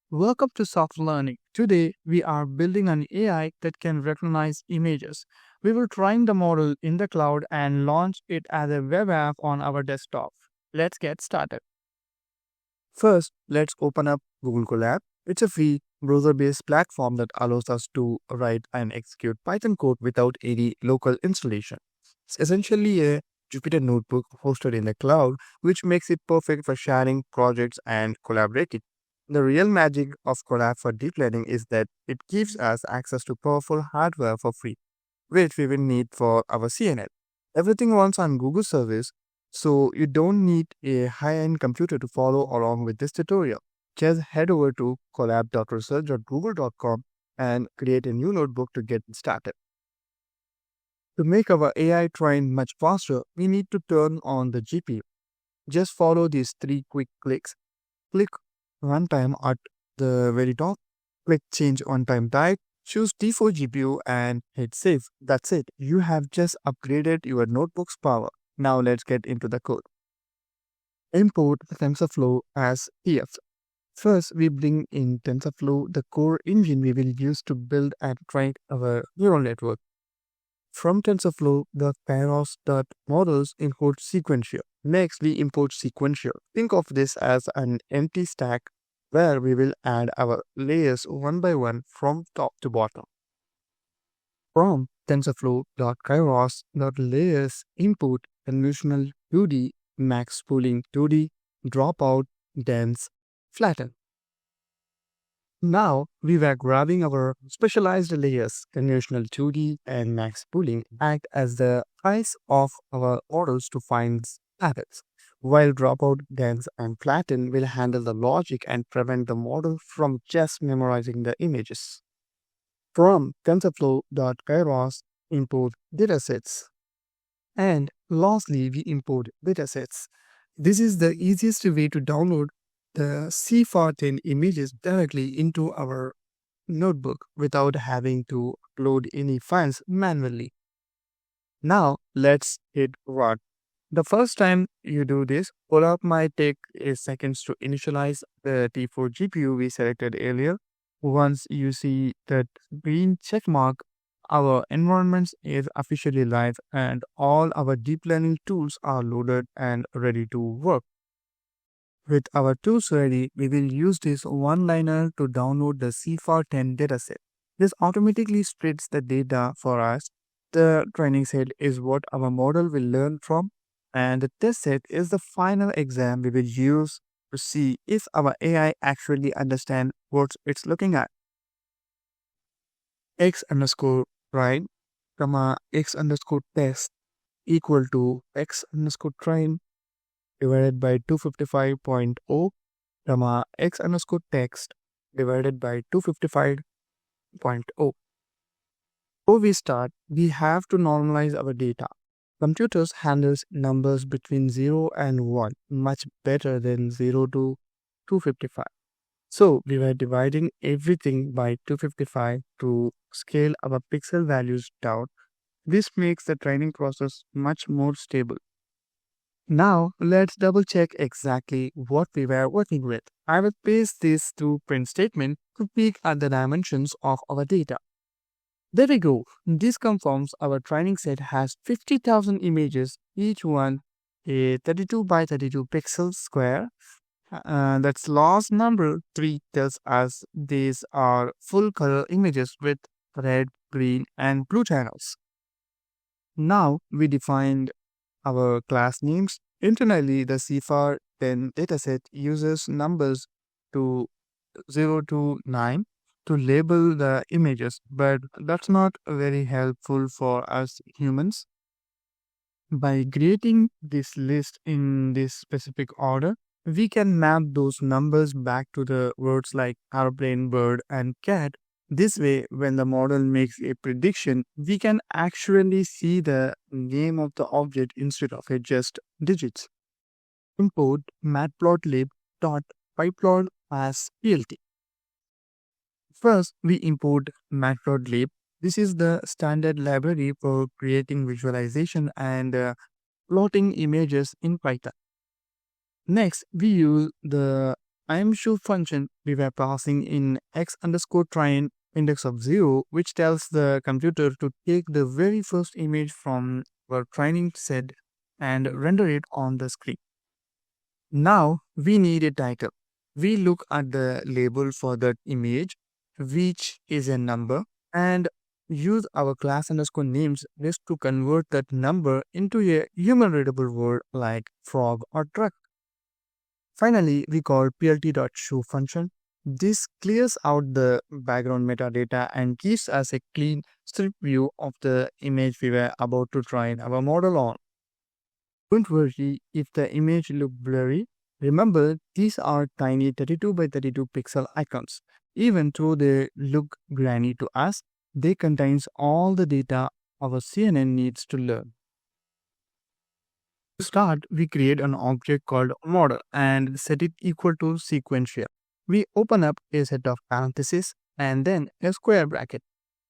Welcome to Suflearning. Today, we are building an AI that can recognize images. We will train the model in the cloud and launch it as a web app on our desktop. Let's get started. First, let's open up Google Colab. It's a free browser-based platform that allows us to write and execute Python code without any local installation. It's essentially a Jupyter notebook hosted in the cloud, which makes it perfect for sharing projects and collaborating. The real magic of Colab for deep learning is that it gives us access to powerful hardware for free, which we will need for our CNN. Everything runs on Google service, so you don't need a high-end computer to follow along with this tutorial. Just head over to collab.research.google.com and create a new notebook to get started. To make our AI train much faster, we need to turn on the GPU. Just follow these three quick clicks. Click runtime at the very top. Click change runtime type. Choose T4 GPU and hit save. That's it. You have just upgraded your notebook's power. Now let's get into the code. Import TensorFlow as TF. First, we bring in TensorFlow, the core engine we will use to build and train our neural network. From TensorFlow, the Kairos.models import sequential. Next, we import sequential. Think of this as an empty stack where we will add our layers one by one from top to bottom. From TensorFlow.Kairos.layers import convolutional 2D, max pooling 2D, dropout, dense, flatten. Now we were grabbing our specialized layers, conventional 2D and max pooling act as the eyes of our models to find patterns, while dropout, dense, and flatten will handle the logic and prevent the model from just memorizing the images. From TensorFlow.Kairos, import datasets. And lastly, we import datasets. This is the easiest way to download the CIFAR-10 images directly into our notebook without having to upload any files manually. Now let's hit run. The first time you do this, Colab might take a seconds to initialize the T4 GPU we selected earlier. Once you see that green check mark, our environment is officially live and all our deep learning tools are loaded and ready to work. With our tools ready, we will use this one-liner to download the CIFAR-10 dataset. This automatically splits the data for us. The training set is what our model will learn from, and the test set is the final exam we will use to see if our AI actually understands what it's looking at. X underscore train, X underscore test equal to X underscore train divided by 255.0, X underscore text divided by 255.0. Before we start, we have to normalize our data. Computers handles numbers between 0 and 1 much better than 0 to 255. So we were dividing everything by 255 to scale our pixel values down. This makes the training process much more stable. Now let's double check exactly what we were working with. I will paste this to print statement to peek at the dimensions of our data. There we go. This confirms our training set has 50,000 images, each one a 32 by 32 pixels square. That's last number 3 tells us these are full color images with red, green, and blue channels. Now we defined our class names. Internally, the CIFAR-10 dataset uses numbers to 0 to 9 to label the images, but that's not very helpful for us humans. By creating this list in this specific order, we can map those numbers back to the words like airplane, bird, and cat. This way, when the model makes a prediction, we can actually see the name of the object instead of just digits. Import matplotlib.pyplot as PLT. First, we import matplotlib. This is the standard library for creating visualization and plotting images in Python. Next, we use the ImShow function, we were passing in x underscore train index of 0, which tells the computer to take the very first image from our training set and render it on the screen. Now we need a title. We look at the label for that image, which is a number, and use our class underscore names just to convert that number into a human readable word like frog or truck. Finally, we call plt.show function. This clears out the background metadata and gives us a clean strip view of the image we were about to train our model on. Don't worry if the image look blurry. Remember, these are tiny 32 by 32 pixel icons. Even though they look grainy to us, they contains all the data our CNN needs to learn. To start, we create an object called model and set it equal to sequential. We open up a set of parentheses and then a square bracket.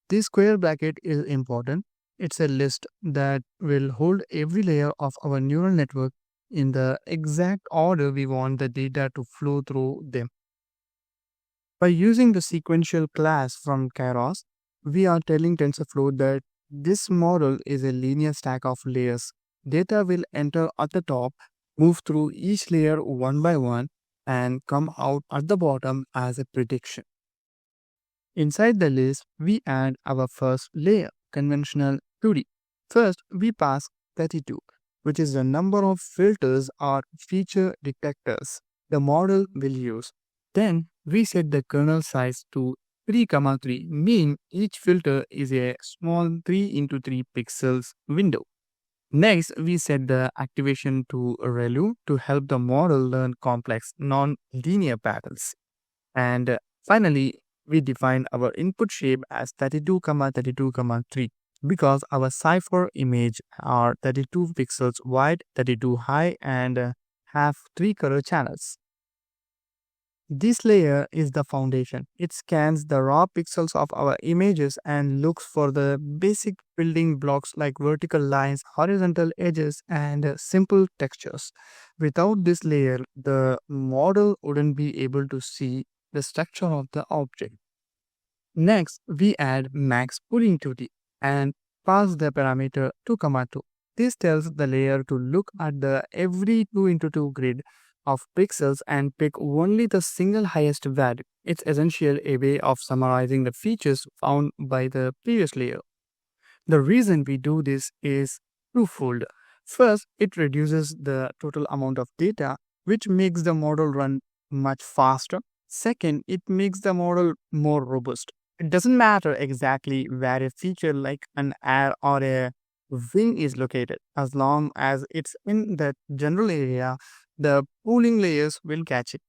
This square bracket is important. It's a list that will hold every layer of our neural network in the exact order we want the data to flow through them. By using the sequential class from Kairos, we are telling TensorFlow that this model is a linear stack of layers. Data will enter at the top, move through each layer one by one, and come out at the bottom as a prediction. Inside the list, we add our first layer, conventional 2D. First, we pass 32, which is the number of filters or feature detectors the model will use. Then, we set the kernel size to 3,3, meaning each filter is a small 3 into 3 pixels window. Next, we set the activation to ReLU to help the model learn complex non-linear patterns. And finally, we define our input shape as 32, 32, 3 because our CIFAR image are 32 pixels wide, 32 high, and have 3 color channels. This layer is the foundation. It scans the raw pixels of our images and looks for the basic building blocks like vertical lines, horizontal edges, and simple textures. Without this layer, the model wouldn't be able to see the structure of the object. Next, we add max pooling 2D and pass the parameter 2,2. This tells the layer to look at the every 2 into 2 grid of pixels and pick only the single highest value. It's essentially a way of summarizing the features found by the previous layer. The reason we do this is twofold. First, it reduces the total amount of data, which makes the model run much faster. Second, it makes the model more robust. It doesn't matter exactly where a feature like an air or a wing is located, as long as it's in that general area, the pooling layers will catch it.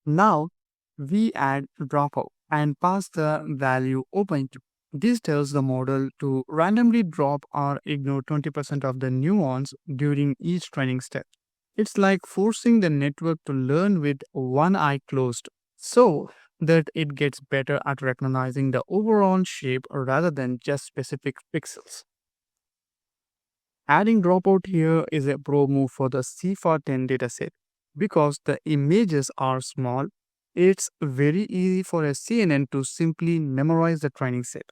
Now, we add dropout and pass the value open to. This tells the model to randomly drop or ignore 20% of the nuance during each training step. It's like forcing the network to learn with one eye closed so that it gets better at recognizing the overall shape rather than just specific pixels. Adding dropout here is a pro move for the CIFAR-10 dataset. Because the images are small, it's very easy for a CNN to simply memorize the training set.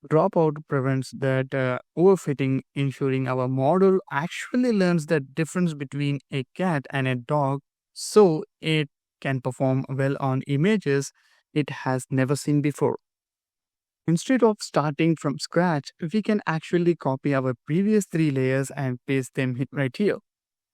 Dropout prevents that overfitting, ensuring our model actually learns the difference between a cat and a dog so it can perform well on images it has never seen before. Instead of starting from scratch, we can actually copy our previous 3 layers and paste them right here.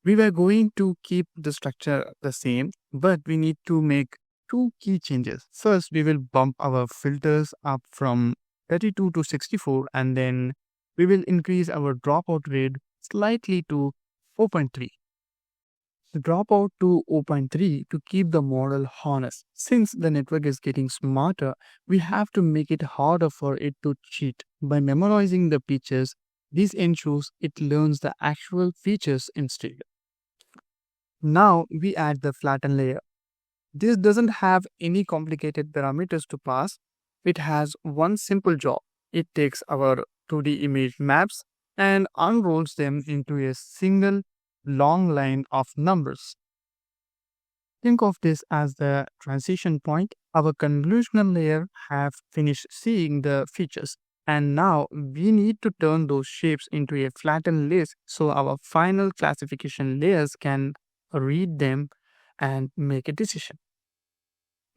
We were going to keep the structure the same, but we need to make 2 key changes. First, we will bump our filters up from 32 to 64, and then we will increase our dropout rate slightly to 4.3. Drop out to 0.3 to keep the model honest. Since the network is getting smarter, we have to make it harder for it to cheat. By memorizing the features, this ensures it learns the actual features instead. Now we add the flatten layer. This doesn't have any complicated parameters to pass. It has one simple job. It takes our 2D image maps and unrolls them into a single long line of numbers. Think of this as the transition point. Our convolutional layer have finished seeing the features, and now we need to turn those shapes into a flattened list so our final classification layers can read them and make a decision.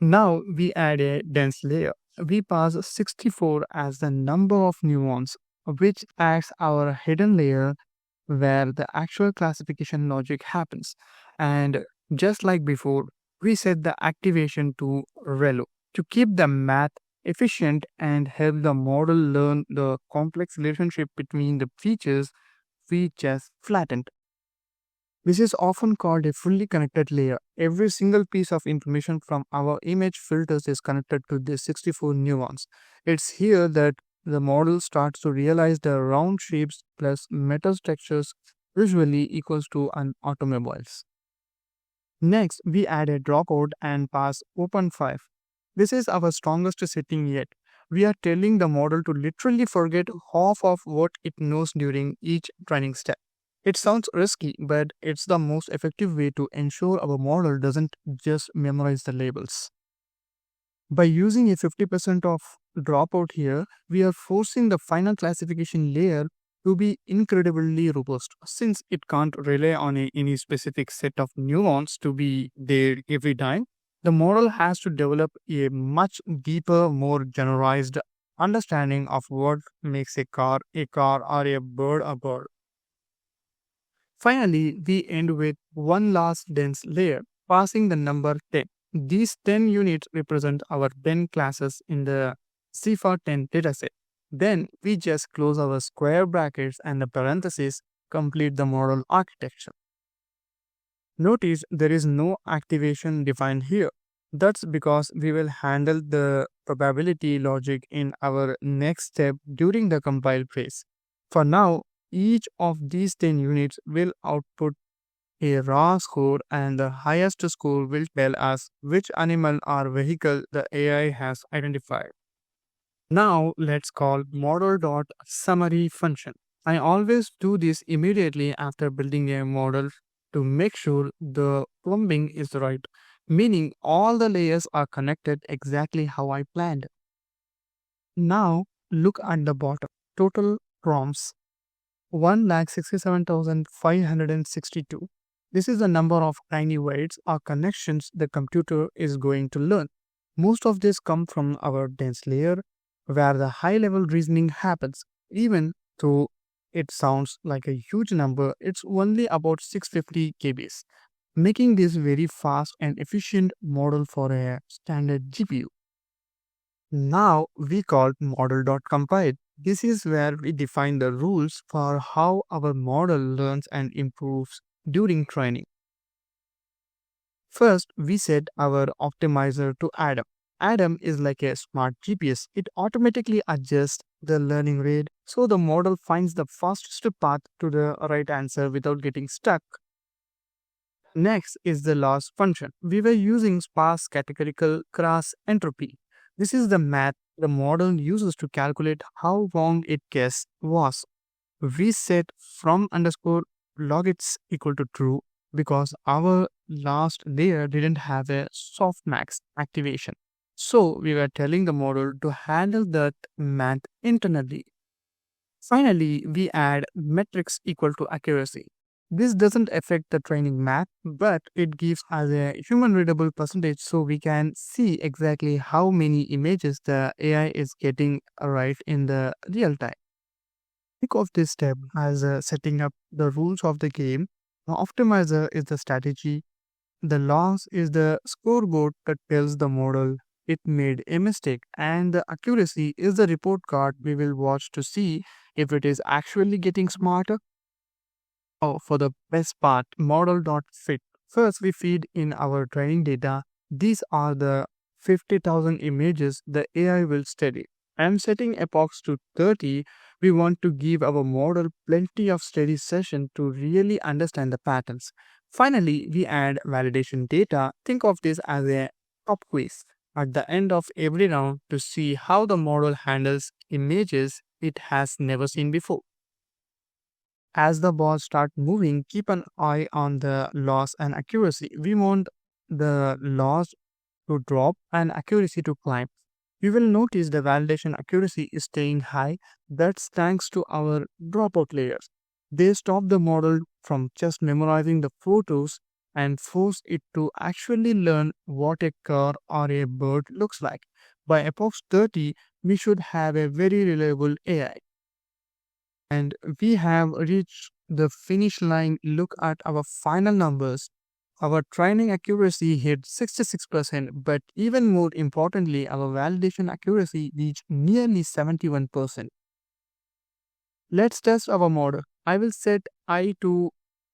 Now we add a dense layer. We pass 64 as the number of nuance, which acts our hidden layer where the actual classification logic happens. And just like before, we set the activation to ReLU to keep the math efficient and help the model learn the complex relationship between the features we just flattened. This is often called a fully connected layer. Every single piece of information from our image filters is connected to this 64 nuance. It's here that the model starts to realize the round shapes plus metal textures usually equals to an automobiles. Next, we add a dropout and pass open 5. This is our strongest setting yet. We are telling the model to literally forget half of what it knows during each training step. It sounds risky, but it's the most effective way to ensure our model doesn't just memorize the labels. By using a 50% of dropout here, we are forcing the final classification layer to be incredibly robust since it can't rely on any specific set of nuance to be there every time. The model has to develop a much deeper, more generalized understanding of what makes a car or a bird a bird. Finally, we end with one last dense layer, passing the number 10. These 10 units represent our 10 classes in the CIFAR-10 dataset. Then we just close our square brackets and the parentheses complete the model architecture. Notice there is no activation defined here. That's because we will handle the probability logic in our next step during the compile phase. For now, each of these 10 units will output a raw score, and the highest score will tell us which animal or vehicle the AI has identified. Now let's call model.summary function. I always do this immediately after building a model to make sure the plumbing is right, meaning all the layers are connected exactly how I planned. Now look at the bottom. Total prompts 1,67,562. This is the number of tiny weights or connections the computer is going to learn. Most of this come from our dense layer where the high-level reasoning happens. Even though it sounds like a huge number, it's only about 650 kbs, making this very fast and efficient model for a standard GPU. Now we call model.compile. This is where we define the rules for how our model learns and improves during training. First, we set our optimizer to Adam. Adam is like a smart GPS. It automatically adjusts the learning rate so the model finds the fastest path to the right answer without getting stuck. Next is the loss function. We were using sparse categorical cross entropy. This is the math the model uses to calculate how wrong its guess was. We set from underscore log it's equal to true because our last layer didn't have a softmax activation. So we were telling the model to handle that math internally. Finally, we add metrics equal to accuracy. This doesn't affect the training math, but it gives us a human readable percentage so we can see exactly how many images the AI is getting right in the real time. Think of this step as setting up the rules of the game. The optimizer is the strategy. The loss is the scoreboard that tells the model it made a mistake, and the accuracy is the report card we will watch to see if it is actually getting smarter. Oh, for the best part, model.fit. First, we feed in our training data. These are the 50,000 images the AI will study. I'm setting epochs to 30. We want to give our model plenty of study session to really understand the patterns. Finally, we add validation data. Think of this as a top quiz at the end of every round to see how the model handles images it has never seen before. As the balls start moving, keep an eye on the loss and accuracy. We want the loss to drop and accuracy to climb. You will notice the validation accuracy is staying high. That's thanks to our dropout layers. They stop the model from just memorizing the photos and force it to actually learn what a car or a bird looks like. By epoch 30, we should have a very reliable AI. And we have reached the finish line. Look at our final numbers. Our training accuracy hit 66%, but even more importantly, our validation accuracy reached nearly 71%. Let's test our model. I will set I to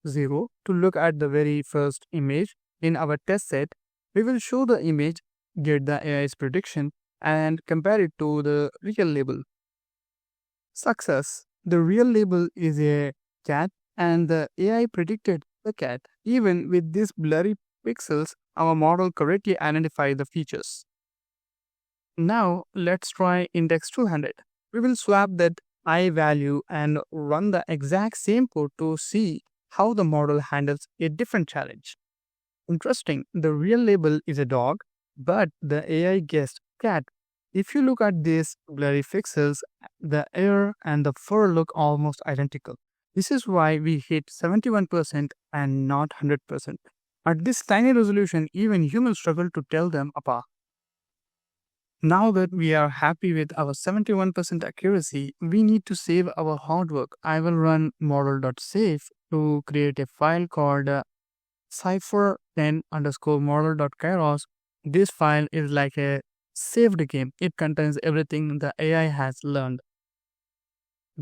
0 to look at the very first image. In our test set, we will show the image, get the AI's prediction, and compare it to the real label. Success. The real label is a cat, and the AI predicted the cat. Even with these blurry pixels, our model correctly identified the features. Now, let's try index 200. We will swap that I value and run the exact same code to see how the model handles a different challenge. Interesting, the real label is a dog, but the AI guessed cat. If you look at these blurry pixels, the ear and the fur look almost identical. This is why we hit 71% and not 100%. At this tiny resolution, even humans struggle to tell them apart. Now that we are happy with our 71% accuracy, we need to save our hard work. I will run model.save to create a file called CIFAR-10 underscore model.kairos. This file is like a saved game. It contains everything the AI has learned.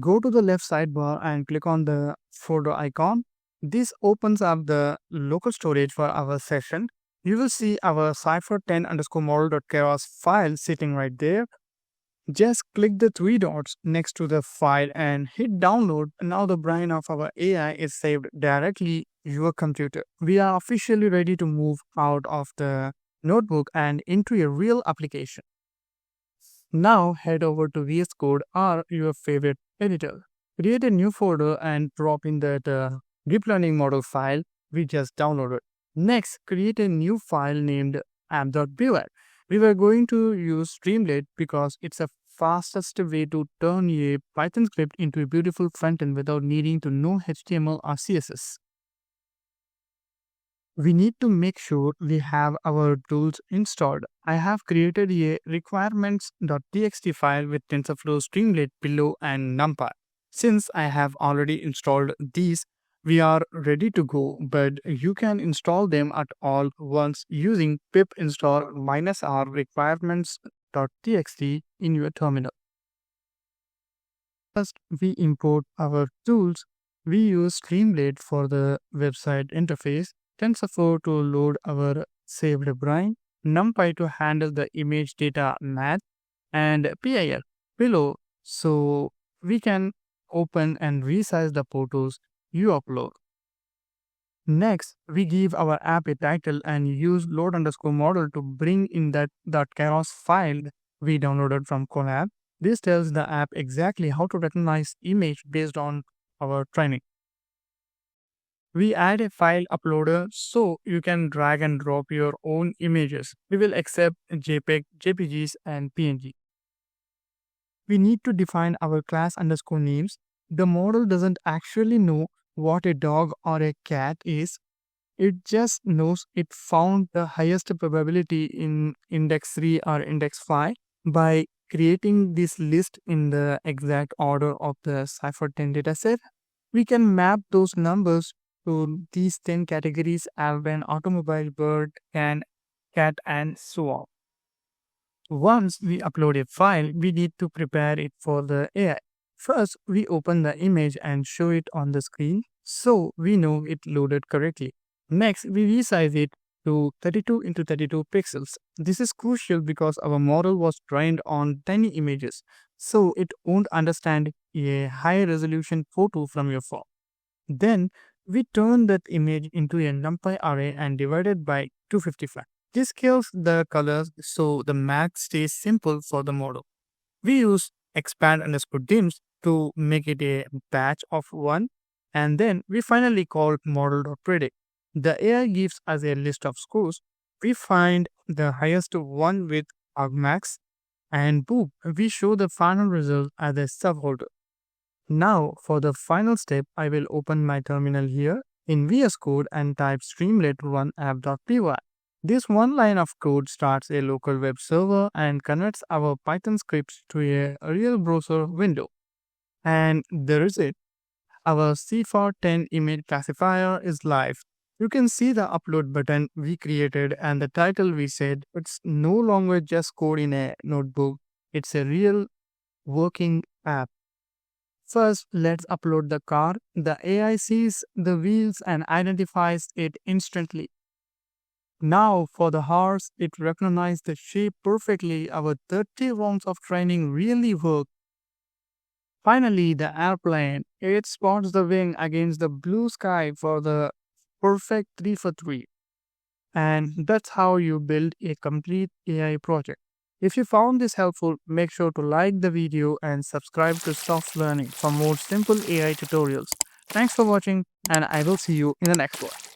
Go to the left sidebar and click on the photo icon. This opens up the local storage for our session. You will see our CIFAR-10 underscore model.kairos file sitting right there. Just click the three dots next to the file and hit download. Now the brain of our AI is saved directly your computer. We are officially ready to move out of the notebook and into a real application. Now head over to VS Code or your favorite editor. Create a new folder and drop in that deep learning model file we just downloaded. Next, create a new file named app.py. We were going to use Streamlit because it's the fastest way to turn a Python script into a beautiful frontend without needing to know HTML or CSS. We need to make sure we have our tools installed. I have created a requirements.txt file with TensorFlow, Streamlit, Pillow, and NumPy. Since I have already installed these, we are ready to go, but you can install them at all once using pip install -r requirements.txt in your terminal. First, we import our tools. We use Streamlit for the website interface, TensorFlow to load our saved brine, NumPy to handle the image data math, and PIL, Pillow, so we can open and resize the photos you upload. Next, we give our app a title and use load underscore model to bring in that Kairos file we downloaded from Colab. This tells the app exactly how to recognize image based on our training. We add a file uploader so you can drag and drop your own images. We will accept JPEG, JPGs, and PNG. We need to define our class underscore names. The model doesn't actually know what a dog or a cat is. It just knows it found the highest probability in index 3 or index 5 by creating this list in the exact order of the CIFAR-10 dataset. We can map those numbers to these 10 categories: alpine, automobile, bird, cat, and so on. Once we upload a file, we need to prepare it for the AI. First, we open the image and show it on the screen so we know it loaded correctly. Next, we resize it to 32 into 32 pixels. This is crucial because our model was trained on tiny images, so it won't understand a high-resolution photo from your phone. Then, we turn that image into a NumPy array and divide it by 255. This scales the colors so the math stays simple for the model. We use expand underscore dims to make it a batch of 1, and then we finally call model.predict. The AI gives us a list of scores. We find the highest one with argmax, and boom, we show the final result as a subfolder. Now, for the final step, I will open my terminal here in VS Code and type Streamlit run app.py. This one line of code starts a local web server and converts our Python scripts to a real browser window. And there is it. Our CIFAR-10 image classifier is live. You can see the upload button we created and the title we said. It's no longer just code in a notebook. It's a real working app. First, let's upload the car. The AI sees the wheels and identifies it instantly. Now, for the horse, it recognized the shape perfectly. Our 30 rounds of training really worked. Finally, the airplane. It spots the wing against the blue sky for the perfect 3 for 3. And that's how you build a complete AI project. If you found this helpful, make sure to like the video and subscribe to Suflearning for more simple AI tutorials. Thanks for watching, and I will see you in the next one.